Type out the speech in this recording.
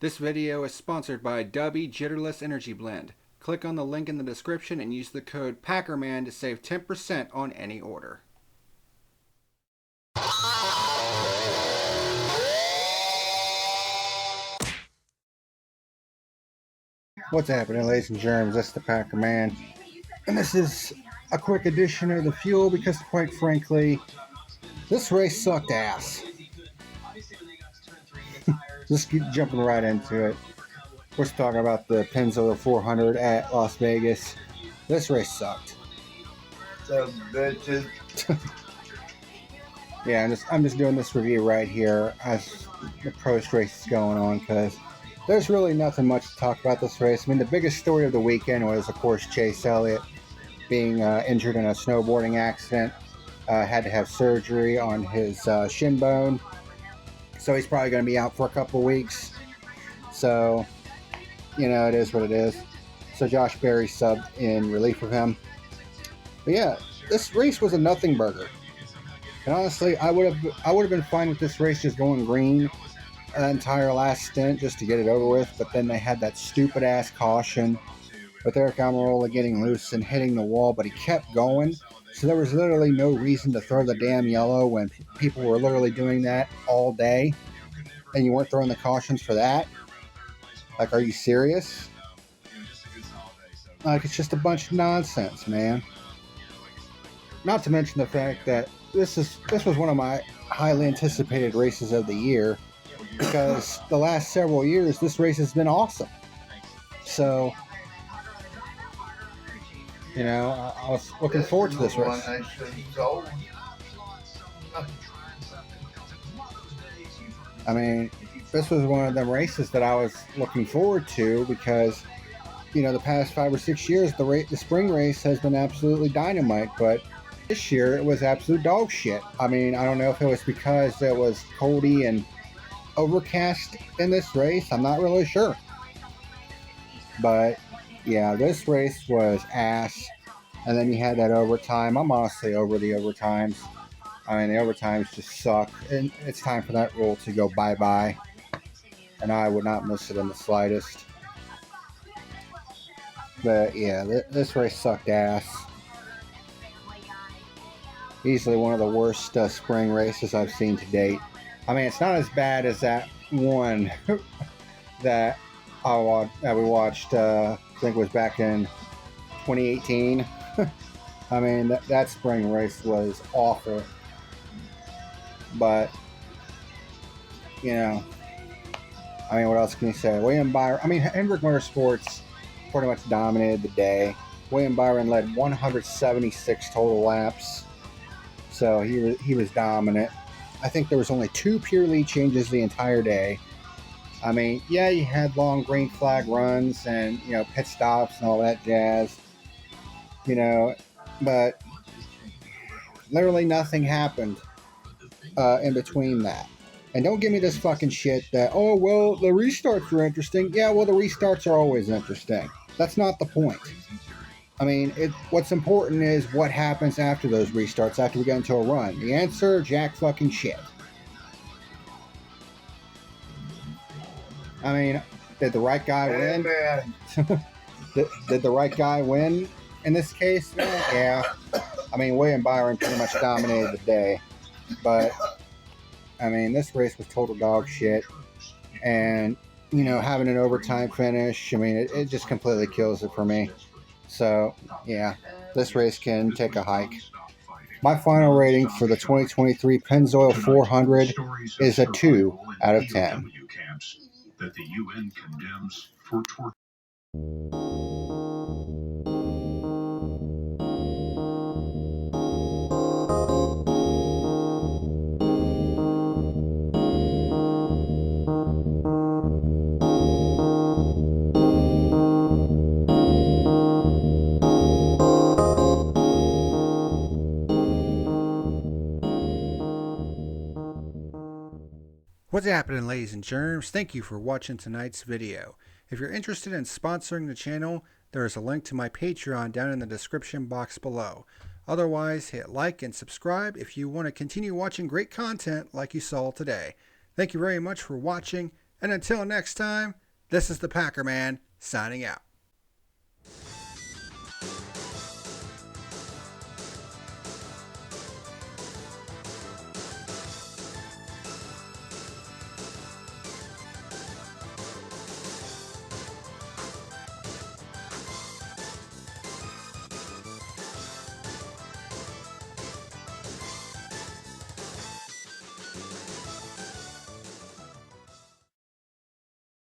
This video is sponsored by Dubby Jitterless Energy Blend. Click on the link in the description and use the code PackerMan to save 10% on any order. What's happening, ladies and germs? This is the PackerMan, and this is a quick edition of the fuel because, quite frankly, this race sucked ass. Just keep jumping right into it. We're talking about the Pennzoil 400 at Las Vegas. This race sucked. So bitches. Yeah, I'm just doing this review right here as the post race is going on because there's really nothing much to talk about this race. I mean, the biggest story of the weekend was, of course, Chase Elliott being injured in a snowboarding accident. Had to have surgery on his shin bone. So he's probably going to be out for a couple of weeks. So, you know, it is what it is. So Josh Berry subbed in relief of him. But yeah, this race was a nothing burger. And honestly, I would have been fine with this race just going green the entire last stint just to get it over with. But then they had that stupid ass caution with Eric Almirola getting loose and hitting the wall, but he kept going. So there was literally no reason to throw the damn yellow when people were literally doing that all day, and you weren't throwing the cautions for that. Like, are you serious? Like, it's just a bunch of nonsense, man. Not to mention the fact that this was one of my highly anticipated races of the year, because the last several years this race has been awesome. So, you know, I was looking forward to this race. I mean, this was one of them races that I was looking forward to because, you know, the past 5 or 6 years, the spring race has been absolutely dynamite, but this year it was absolute dog shit. I mean, I don't know if it was because it was coldy and overcast in this race. I'm not really sure. But yeah, this race was ass. And then you had that overtime. I'm honestly over the overtimes. I mean, the overtimes just suck. And it's time for that rule to go bye-bye. And I would not miss it in the slightest. But yeah, this race sucked ass. Easily one of the worst spring races I've seen to date. I mean, it's not as bad as that one that we watched, I think it was back in 2018. I mean, that spring race was awful. But, you know, I mean, what else can you say? Hendrick Motorsports pretty much dominated the day. William Byron led 176 total laps. So he was dominant. I think there was only 2 pure lead changes the entire day. I mean, yeah, you had long green flag runs and, you know, pit stops and all that jazz. You know, but literally nothing happened in between that. And don't give me this fucking shit that, oh, well, the restarts were interesting. Yeah, well, the restarts are always interesting. That's not the point. I mean, what's important is what happens after those restarts, after we get into a run. The answer, jack fucking shit. I mean, did the right guy win? Did the right guy win in this case? Yeah. I mean, William Byron pretty much dominated the day. But, I mean, this race was total dog shit. And, you know, having an overtime finish, I mean, it just completely kills it for me. So, yeah, this race can take a hike. My final rating for the 2023 Pennzoil 400 is a 2 out of 10. That the UN condemns for torture. What's happening, ladies and germs? Thank you for watching tonight's video. If you're interested in sponsoring the channel, there is a link to my Patreon down in the description box below. Otherwise, hit like and subscribe if you want to continue watching great content like you saw today. Thank you very much for watching, And until next time, this is the PackerMan signing out.